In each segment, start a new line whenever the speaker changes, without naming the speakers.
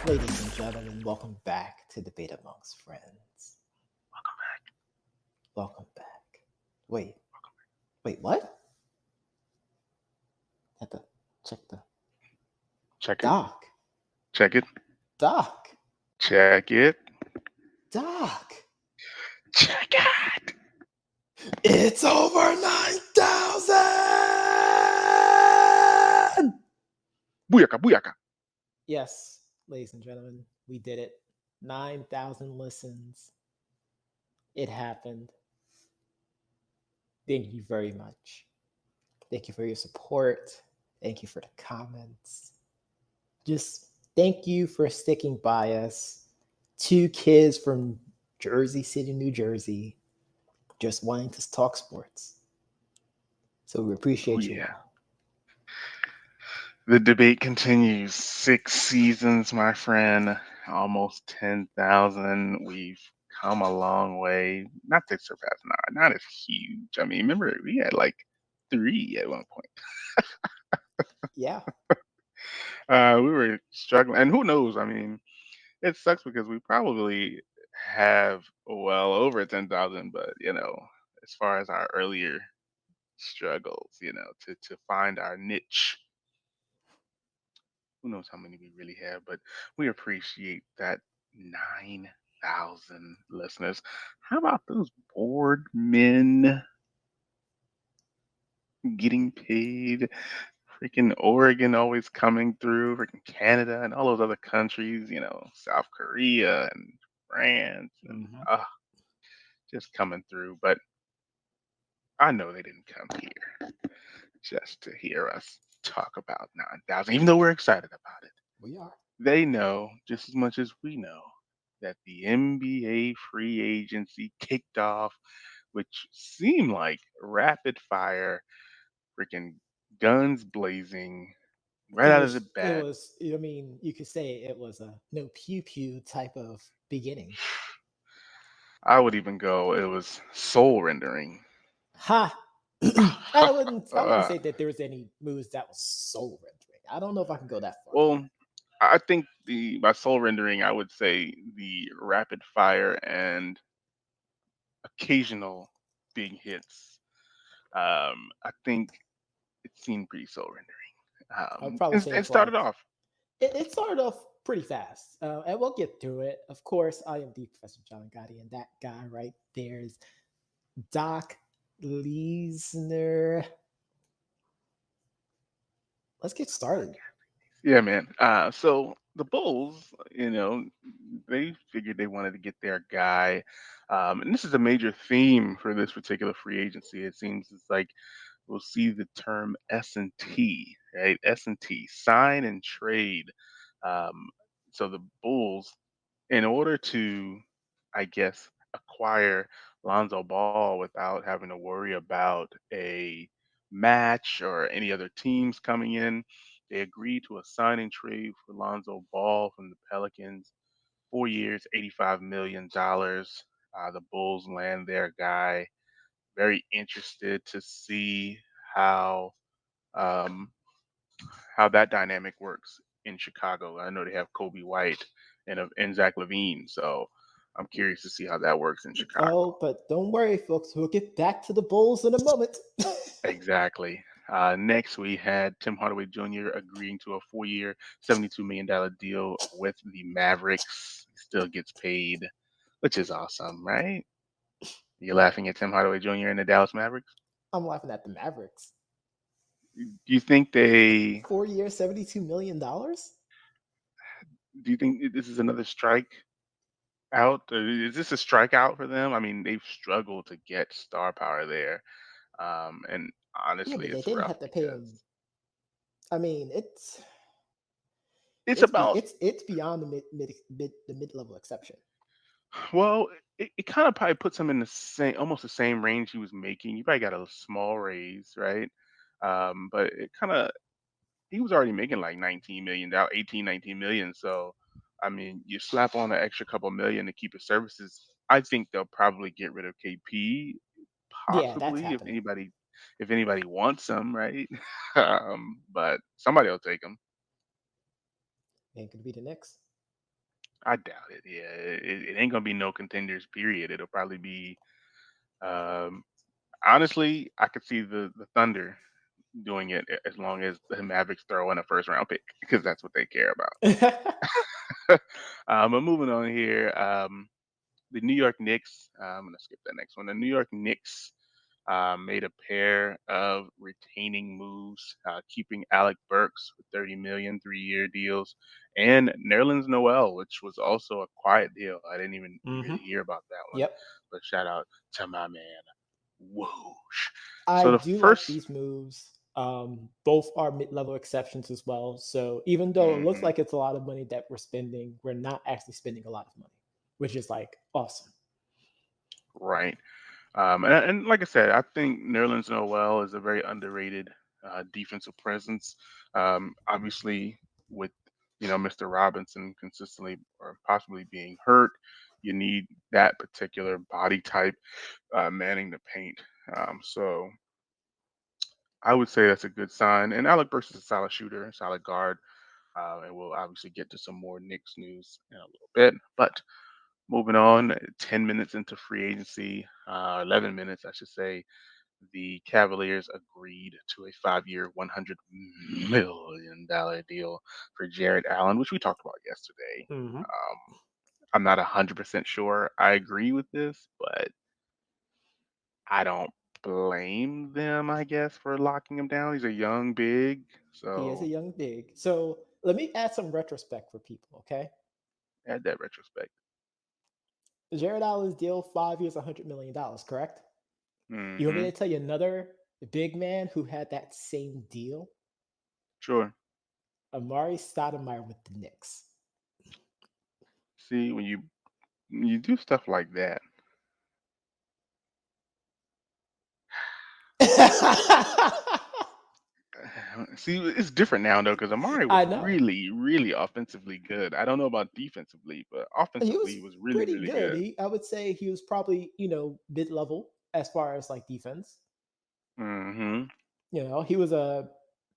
Ladies and gentlemen, welcome back to Debate Amongst Friends.
Welcome back.
Welcome back. Wait, wait, what? Have to check the
Check it.
doc.
Check it.
Doc.
Check it.
Doc.
Check it.
It's over 9,000!
Booyaka, booyaka.
Yes, ladies and gentlemen, we did it. 9,000 listens. It happened. Thank you very much. Thank you for your support. Thank you for the comments. Just thank you for sticking by us. Two kids from Jersey City, New Jersey, just wanting to talk sports. So we appreciate you
Yeah.
all.
The debate continues. 6 seasons, my friend. Almost 10,000. We've come a long way. Not to surpass nine. Not as huge. I mean, remember we had like 3 at one point.
Yeah.
We were struggling, and who knows? I mean, it sucks because we probably have well over 10,000, but as far as our earlier struggles, to find our niche. Who knows how many we really have, but we appreciate that 9,000 listeners. How about those bored men getting paid? Freaking Oregon always coming through, freaking Canada and all those other countries, South Korea and France and
Mhm.
just coming through. But I know they didn't come here just to hear us talk about 9,000, even though we're excited about it.
We are.
They know just as much as we know that the NBA free agency kicked off, which seemed like rapid fire, freaking guns blazing right out of the
It
bat.
was, I mean, you could say it was a no pew pew type of beginning.
I would even go, it was soul rendering.
Ha! I wouldn't
Uh,
say that there was any moves that was soul rendering. I don't know if I can go that far.
well, I think the by soul rendering, I would say the rapid fire and occasional big hits. I think it seemed pretty soul rendering.
I would probably
And,
say
and
it's
started
like
off.
it started off pretty fast, and we'll get through it. Of course, I am the Professor John Gotti, and that guy right there is Doc Leesner. Let's get started.
Yeah, man. So the Bulls, they figured they wanted to get their guy. And this is a major theme for this particular free agency. It seems it's like we'll see the term S&T, right? S&T, sign and trade. Um, so the Bulls, in order to, I guess, acquire Lonzo Ball without having to worry about a match or any other teams coming in, they agreed to a signing trade for Lonzo Ball from the Pelicans. 4 years, $85 million. The Bulls land their guy. Very interested to see how um, how that dynamic works in Chicago. I know they have Kobe White and Zach Levine, so I'm curious to see how that works in Chicago.
Oh, but don't worry, folks. We'll get back to the Bulls in a moment.
Exactly. Next, we had Tim Hardaway Jr. agreeing to a 4 year, $72 million deal with the Mavericks. He still gets paid, which is awesome, right? You're laughing at Tim Hardaway Jr. and the Dallas Mavericks?
I'm laughing at the Mavericks.
Do you think they
4 years, $72 million.
do you think this is another strike out? Or is this a strikeout for them? I mean, they've struggled to get star power there. And
Yeah,
honestly,
but they
it's
didn't
rough
have to pay
because
him. I mean, it's
it's
it's be
about,
it's beyond the mid level exception.
well, it kind of probably puts him in the same, almost the same range he was making. You probably got a small raise, right? But it kind of, he was already making like 19 million, 18, 19 million. So, I mean, you slap on an extra couple million to keep his services. I think they'll probably get rid of KP,
Yeah, that's
possibly
happening.
if anybody wants him, right? But somebody will take him.
Ain't gonna be the Knicks.
I doubt it. Yeah, it ain't gonna be no contenders. Period. It'll probably be. Um, Honestly, I could see the Thunder doing it as long as the Mavericks throw in a first round pick because that's what they care about. But moving on here, the New York Knicks. I'm gonna skip that next one. The New York Knicks made a pair of retaining moves, keeping Alec Burks with 30 million 3-year deals, and Nerlens Noel, which was also a quiet deal. I didn't even
Hmm.
really hear about that one,
Yep.
but shout out to my man Woosh.
I
So the
do like
first,
these moves. Both are mid-level exceptions as well. So even though it looks
Mhm,
like it's a lot of money that we're spending, we're not actually spending a lot of money, which is like awesome.
right. And like I said, I think Nerlens Noel is a very underrated defensive presence. Obviously, with Mr. Robinson consistently or possibly being hurt, you need that particular body type manning the paint. So I would say that's a good sign. And Alec Burks is a solid shooter, a solid guard, and we'll obviously get to some more Knicks news in a little bit. But moving on, 10 minutes into free agency, 11 minutes, I should say, the Cavaliers agreed to a 5-year, $100 million deal for Jared Allen, which we talked about yesterday.
Hmm.
I'm not 100% sure I agree with this, but I don't blame them, I guess, for locking him down. He's a young big,
He is a
so
young big. So let me add some retrospect for people, okay?
add that retrospect.
Jared Allen's deal, 5 years, $100 million, correct? You want me
Hmm.
to tell you another big man who had that same deal?
Sure.
Amari Stoudemire with the Knicks.
See, when you do stuff like that, see, it's different now though, because Amari was
I know.
really, really offensively good. I don't know about defensively, but
He
offensively,
was
he was really,
pretty
really
good.
good.
I would say he was probably, mid level as far as like defense.
Hmm.
He was a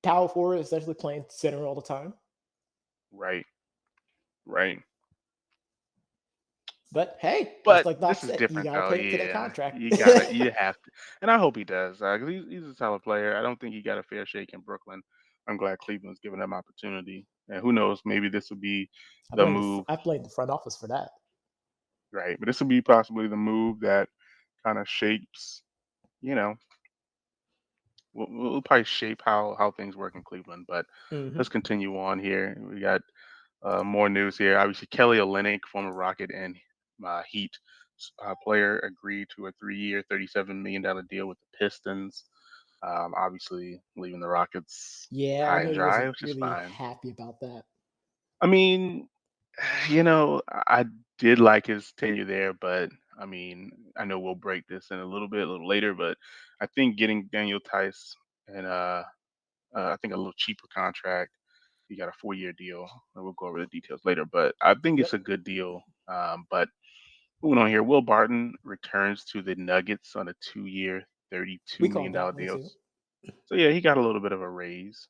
power forward, essentially playing center all the time.
Right, right.
But hey, just
But
like Doc
this is
said, you
different
got to
though.
play up to that
Yeah,
contract.
you have to, and I hope he does. 'Cause he's a solid player. I don't think he got a fair shake in Brooklyn. I'm glad Cleveland's giving him opportunity, and who knows, maybe this will be the move,
I blame the front office for that.
right? But this will be possibly the move that kind of shapes, you know, will probably shape how things work in Cleveland. But
Hmm.
let's continue on here. We got more news here. Obviously, Kelly Olynyk, former Rocket and Heat player, agreed to a 3-year, $37 million deal with the Pistons. Obviously, leaving the Rockets
Yeah, I
high
know
and
he
dry,
wasn't
which is
really
fine.
happy about that.
I mean, I did like his tenure there, but I mean, I know we'll break this in a little bit, a little later, but I think getting Daniel Tice and I think a little cheaper contract. He got a 4-year deal. And we'll go over the details later, but I think it's
Yep,
a good deal. But moving on here, Will Barton returns to the Nuggets on a 2-year, $32
we called
million
that one
deal.
too.
So yeah, he got a little bit of a raise.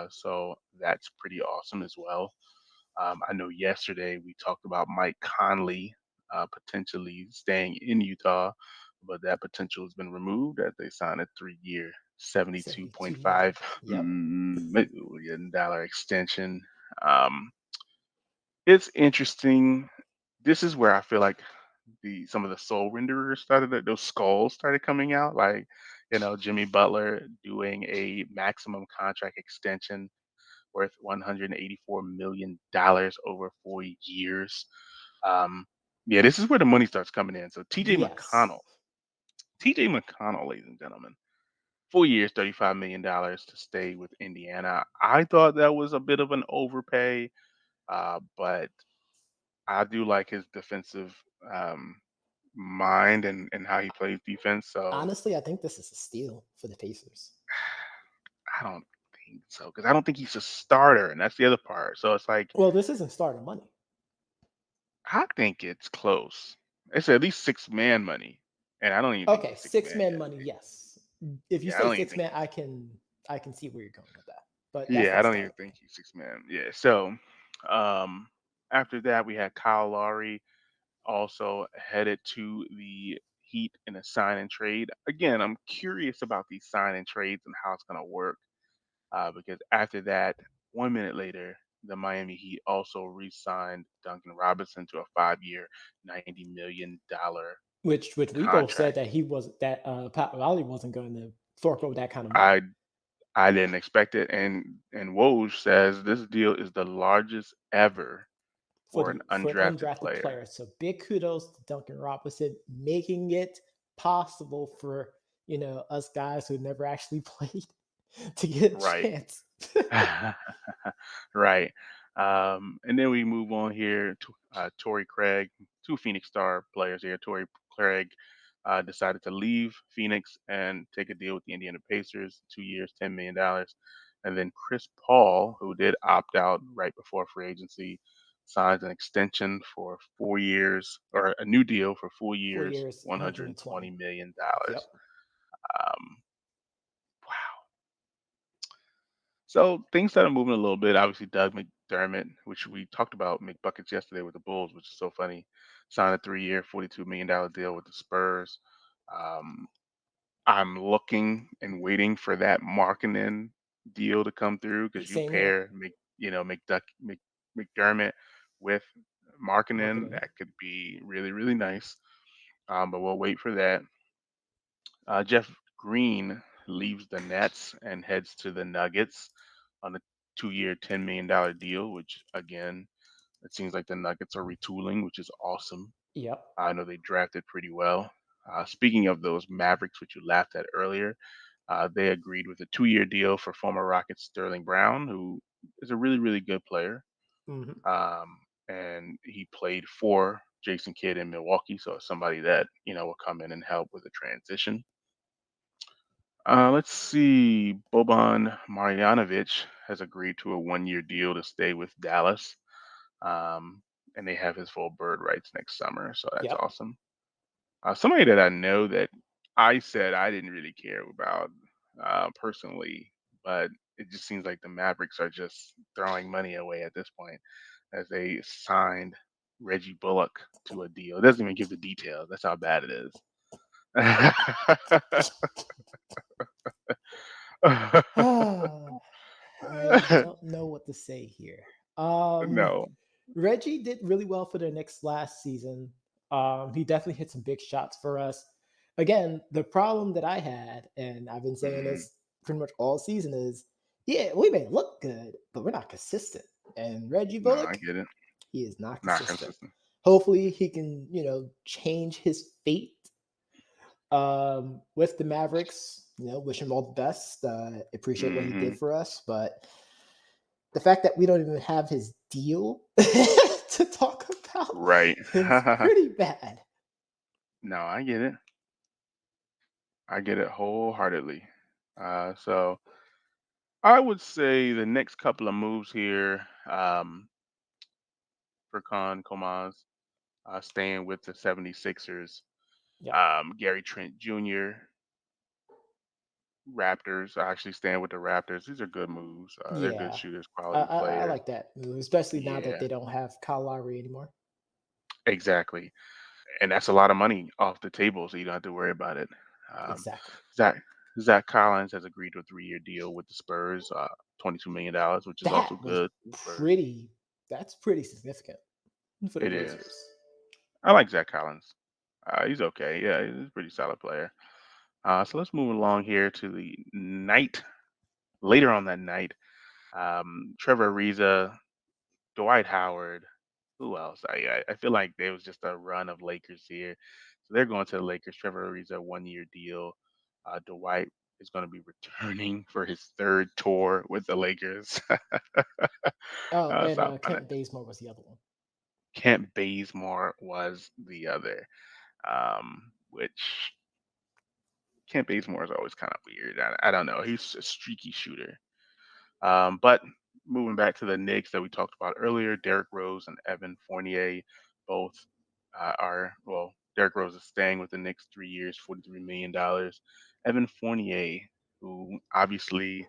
So that's pretty awesome as well. I know yesterday we talked about Mike Conley potentially staying in Utah, but that potential has been removed as they signed a 3-year,
72
$72.5
million. Yep.
million extension. Um, it's interesting. This is where I feel like the some of the soul renderers those skulls started coming out, like Jimmy Butler doing a maximum contract extension worth $184 million over 4 years. Um, yeah, this is where the money starts coming in. So
Yes.
TJ McConnell, ladies and gentlemen, 4 years, $35 million to stay with Indiana. I thought that was a bit of an overpay, but I do like his defensive um, mind and how he plays defense. So
Honestly, I think this is a steal for the Pacers.
I don't think so because I don't think he's a starter, and that's the other part. So it's like
Well, this isn't starter money.
I think it's close. It's at least 6 man money, and I don't even think
Okay,
he's 6 man
6 man
yet.
money, yes. If you
Yeah, I
say
don't even
six
think
man,
he's.
I can see where you're going with that. But that's
Yeah, I
not
don't even
starter
think
money.
he's 6 man. Yeah, so um, After that, we had Kyle Lowry also headed to the Heat in a sign and trade. Again, I'm curious about these sign and trades and how it's going to work because after that, 1 minute later, the Miami Heat also re-signed Duncan Robinson to a 5 year, $90 million
which we both said
contract.
that he was that Pat Riley wasn't going to fork over that kind of money
I I didn't expect it, and Woj says this deal is the largest ever for an
for an
undrafted
undrafted
player.
player. So big kudos to Duncan Robinson making it possible for us guys who never actually played to get a
Right.
chance.
Right. And then we move on here to Torrey Craig, two Phoenix Star players here. Torrey Craig decided to leave Phoenix and take a deal with the Indiana Pacers, 2 years, $10 million. And then Chris Paul, who did opt out right before free agency, signs an extension for 4 years or a new deal for 4 years,
4 years, 120.
$120 million.
Yep.
Um, wow. So things that are moving a little bit. Obviously, Doug McDermott, which we talked about McBuckets yesterday with the Bulls, which is so funny, signed a 3 year, $42 million deal with the Spurs. Um, I'm looking and waiting for that marketing deal to come through because you
Same here.
pair McDermott with marketing,
Marketing.
that could be really, really nice. But we'll wait for that. Jeff Green leaves the Nets and heads to the Nuggets on a 2 year, $10 million deal, which again, it seems like the Nuggets are retooling, which is awesome.
Yep.
I know they drafted pretty well. Speaking of those Mavericks, which you laughed at earlier, they agreed with a 2 year deal for former Rockets Sterling Brown, who is a really, really good player.
Hmm.
And he played for Jason Kidd in Milwaukee, so it's somebody that will come in and help with the transition. Let's see. Boban Marjanovic has agreed to a 1 year deal to stay with Dallas. Um, and they have his full bird rights next summer. So that's
Yep.
awesome. Somebody that I know that I said I didn't really care about personally, but it just seems like the Mavericks are just throwing money away at this point as they signed Reggie Bullock to a deal. It doesn't even give the details. That's how bad it is.
I don't know what to say here.
No.
Reggie did really well for the Knicks last season. He definitely hit some big shots for us. Again, the problem that I had, and I've been saying
Mhm.
this pretty much all season, is yeah, we may look good, but we're not consistent. And Reggie
No, I
Bullock,
get it.
he is not
Not
consistent.
consistent.
Hopefully, he can, change his fate with the Mavericks. Wish him all the best. Appreciate what he did
Mhm.
for us, but the fact that we don't even have his deal to talk about
Right.
is pretty bad.
No, I get it. I get it wholeheartedly. So I would say the next couple of moves here, for Khan Komaz, staying with the 76ers,
Yep.
Gary Trent Jr., Raptors, actually staying with the Raptors. These are good moves. They're good
Yeah.
shooters,
I,
quality
I, I
player.
like that move, especially now that
Yeah,
they don't have Kyle Lowry anymore.
exactly. And that's a lot of money off the table, so you don't have to worry about it. Um,
Exactly.
Zach Zach Collins has agreed to a 3 year deal with the Spurs, $22 million, which is also
That was
good for the Spurs.
pretty. That's pretty significant for the
It is.
Blazers.
I like Zach Collins. He's okay. Yeah, he's a pretty solid player. So let's move along here to the night. Later on that night, Trevor Ariza, Dwight Howard, who else? I feel like there was just a run of Lakers here. So they're going to the Lakers. Trevor Ariza, 1 year deal. Dwight is going to be returning for his third tour with the Lakers.
Oh, and
So I find it.
Kent Bazemore was the other one.
Kent Bazemore was the other, which Kent Bazemore is always kind of weird. I don't know. He's a streaky shooter. But moving back to the Knicks that we talked about earlier, Derrick Rose and Evan Fournier both Derrick Rose is staying with the Knicks 3 years, $43 million. Evan Fournier, who obviously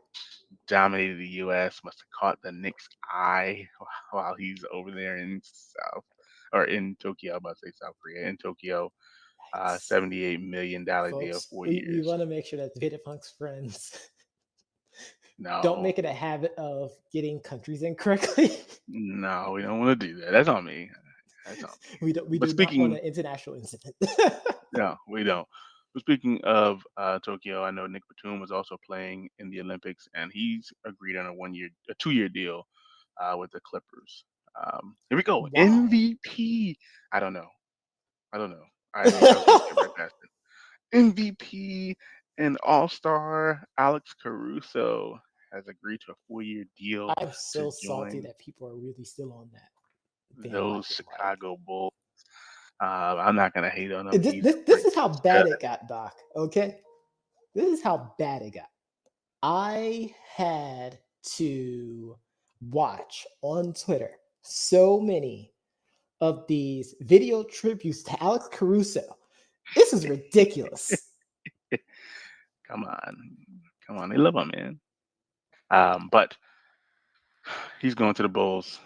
dominated the U.S. Must have caught the Knicks' eye while he's over there in South or in Tokyo. I'm about to say South Korea in Tokyo.
Yikes.
$78 million deal,
Folks,
4
we
years.
want to make sure that Vitapunk's friends don't
No,
make it a habit of getting countries incorrectly.
no, we don't want to do that. That's on me. That's on me.
We
But
do not want
speaking,
an international incident.
no, we don't. But speaking of Tokyo, I know Nick Batum was also playing in the Olympics, and he's agreed on a 2-year deal with the Clippers. Here we go.
Why?
MVP. I don't know. I don't know. I was gonna skip right past it. MVP and All Star Alex Caruso has agreed to a 4-year deal
I'm
to
so salty
join
that people are really still on that
those
bandwagon. Like,
Chicago Bulls. I'm not gonna hate on him.
this,
He's
this,
a
this
pretty
is how
good stud.
bad it got, Doc. Okay, this is how bad it got. I had to watch on Twitter so many of these video tributes to Alex Caruso. This is ridiculous.
Come on, come on. They love him, man. But he's going to the Bulls.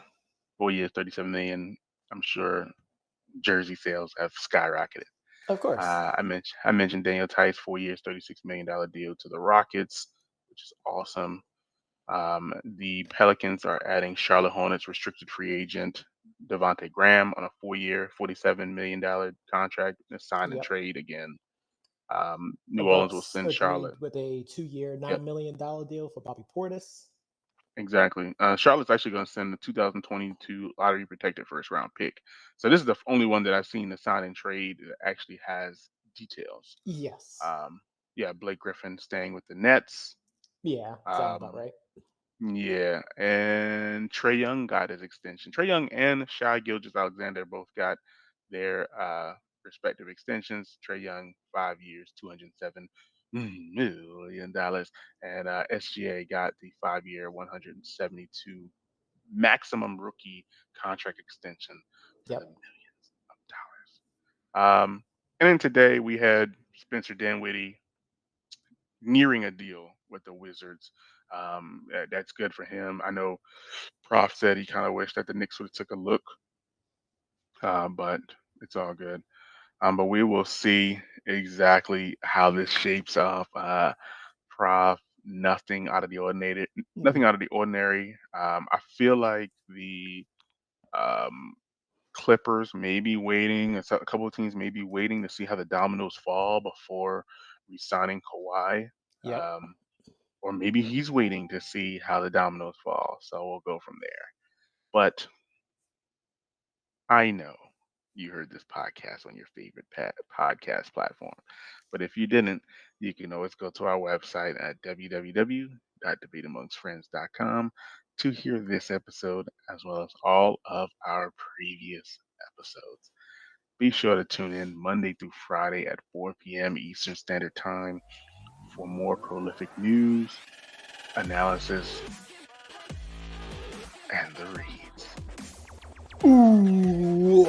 4 years, 37 million. I'm sure jersey sales have skyrocketed.
Of course.
I mentioned Daniel Tice, 4 years, $36 million deal to the Rockets, which is awesome. The Pelicans are adding Charlotte Hornets restricted free agent Devontae Graham on a 4-year, $47 million contract. And sign and
Yep.
trade again.
The
New Orleans will
Bucks
send
agreed
Charlotte.
with a 2-year,
Yep,
$9 million deal for Bobby Portis.
exactly. Charlotte's actually going to send the 2022 lottery protected first round pick. So this is the only one that I've seen the sign and trade that actually has details.
Yes.
Um, yeah, Blake Griffin staying with the Nets.
Yeah, sounds about
Um,
right.
yeah, and Trey Young got his extension. Trey Young and Shai Gilgeous-Alexander both got their respective extensions. Trey Young, 5 years, $207 million, and SGA got the 5-year, 172 maximum rookie contract extension for the
Yep.
millions of dollars. And then today we had Spencer Dinwiddie nearing a deal with the Wizards. That's good for him. I know Prof said he kind of wished that the Knicks would have took a look, but it's all good. But we will see exactly how this shapes up. Prof, nothing out of the ordinary. Nothing
Mhm.
out of the ordinary. I feel like the um, Clippers may be waiting. A couple of teams may be waiting to see how the dominoes fall before re-signing Kawhi.
Yep.
Um, or maybe he's waiting to see how the dominoes fall. So we'll go from there. But I know you heard this podcast on your favorite podcast platform. But if you didn't, you can always go to our website at www.debateamongstfriends.com to hear this episode as well as all of our previous episodes. Be sure to tune in Monday through Friday at 4 p.m. Eastern Standard Time for more prolific news, analysis, and the reads.
Ooh.